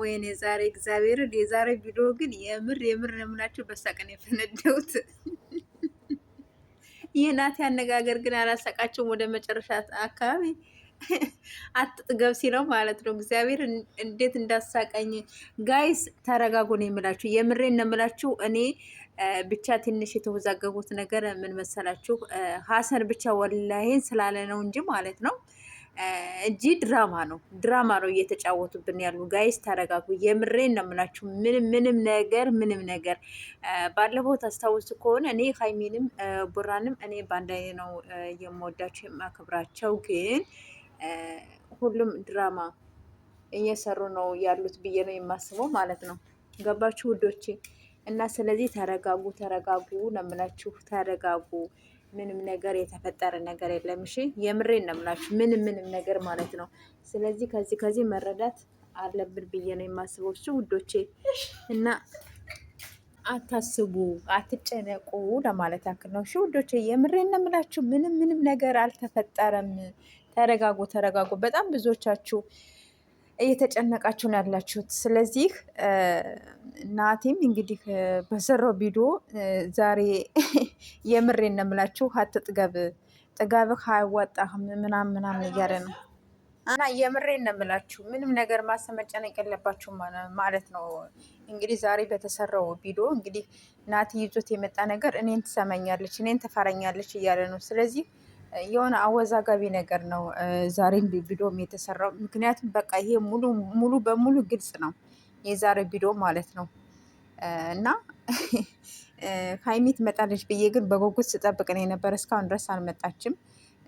ወይኔ ዛሬ እግዚአብሔርን የዛሬ ቪዲዮ ግን የምር ነው የምላችሁ በሳቅን የፈነደውት። የናቲ አነጋገር ግን አላሰቃቸውም። ወደ መጨረሻ አካባቢ አትጥገብ ሲለው ማለት ነው። እግዚአብሔር እንዴት እንዳሳቀኝ ጋይስ፣ ተረጋጉ ነው የምላችሁ። የምሬን ነው የምላችሁ። እኔ ብቻ ትንሽ የተወዛገቡት ነገር ምን መሰላችሁ? ሀሰን ብቻ ወላሂን ስላለ ነው እንጂ ማለት ነው እንጂ ድራማ ነው እየተጫወቱብን ያሉ። ጋይስ ተረጋጉ። የምሬን ነው የምላችሁ። ምንም ነገር ባለፈው ታስታውሱ ከሆነ እኔ ሀይሚንም ቡራንም እኔ በአንድ ላይ ነው የምወዳቸው የማከብራቸው፣ ግን ሁሉም ድራማ እየሰሩ ነው ያሉት ብዬ ነው የማስበው ማለት ነው። ገባችሁ ውዶቼ? እና ስለዚህ ተረጋጉ ነው የምላችሁ። ተረጋጉ። ምንም ነገር የተፈጠረ ነገር የለም። እሺ የምሬን ነው የምላችሁ። ምንም ነገር ማለት ነው። ስለዚህ ከዚህ መረዳት አለብን ብዬ ነው የማስበው። እሺ ውዶቼ? እና አታስቡ፣ አትጨነቁ ለማለት ያክል ነው። እሺ ውዶቼ? የምሬን ነው የምላችሁ። ምንም ነገር አልተፈጠረም። ተረጋጉ። በጣም ብዙዎቻችሁ እየተጨነቃችሁ ነው ያላችሁት። ስለዚህ ናቲም እንግዲህ በሰራው ቪዲዮ ዛሬ የምሬን ነው የምላችሁ ጥጋብህ አያዋጣህም ምናምን እያለ ነው። እና የምሬን ነው የምላችሁ። ምንም ነገር ማሰብ መጨነቅ የለባችሁ ማለት ነው። እንግዲህ ዛሬ በተሰራው ቪዲዮ እንግዲህ ናቲ ይዞት የመጣ ነገር እኔን ትሰማኛለች፣ እኔን ትፈረኛለች እያለ ነው። ስለዚህ የሆነ አወዛጋቢ ነገር ነው ዛሬ ቪዲዮም የተሰራው። ምክንያቱም በቃ ይሄ ሙሉ በሙሉ ግልጽ ነው የዛሬ ቪዲዮ ማለት ነው። እና ሀይሚ ትመጣለች ብዬ ግን በጉጉት ስጠብቅ ነው የነበረ። እስካሁን ድረስ አልመጣችም።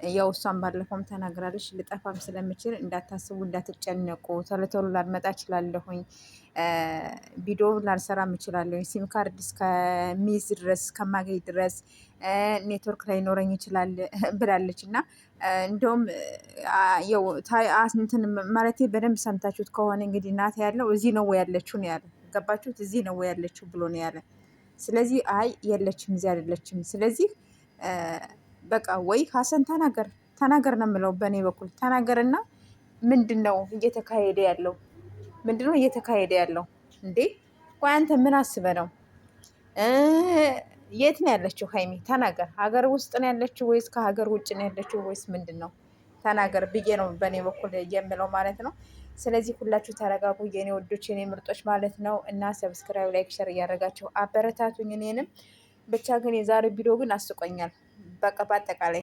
ያው እሷን ባለፈውም ተናግራለች፣ ልጠፋም ስለምችል እንዳታስቡ፣ እንዳትጨነቁ፣ ቶሎ ላልመጣ እችላለሁኝ፣ ቪዲዮ ላልሰራም እችላለሁኝ፣ ሲም ካርድ እስከሚይዝ ድረስ እስከማገኝ ድረስ ኔትወርክ ላይኖረኝ ይችላል ብላለች። እና እንደውም ያው እንትን ማለት በደንብ ሰምታችሁት ከሆነ እንግዲህ ናት ያለው እዚህ ነው ያለችው ነው ያለ። ገባችሁት? እዚህ ነው ያለችው ብሎ ነው ያለ። ስለዚህ አይ የለችም፣ እዚህ አይደለችም። ስለዚህ በቃ ወይ ሀሰን ተናገር ነው የምለው በእኔ በኩል ተናገርና ምንድን ነው እየተካሄደ ያለው እንዴ? ቆይ አንተ ምን አስበህ ነው? የት ነው ያለችው ሀይሚ? ተናገር። ሀገር ውስጥ ነው ያለችው ወይስ ከሀገር ውጭ ነው ያለችው ወይስ ምንድን ነው? ተናገር ብዬ ነው በእኔ በኩል የምለው ማለት ነው። ስለዚህ ሁላችሁ ተረጋጉ የኔ ወዶች፣ የኔ ምርጦች ማለት ነው። እና ሰብስክራይብ፣ ላይክ፣ ሸር እያደረጋችሁ አበረታቱኝ እኔንም። ብቻ ግን የዛሬ ቪዲዮ ግን አስቆኛል። በቃ በአጠቃላይ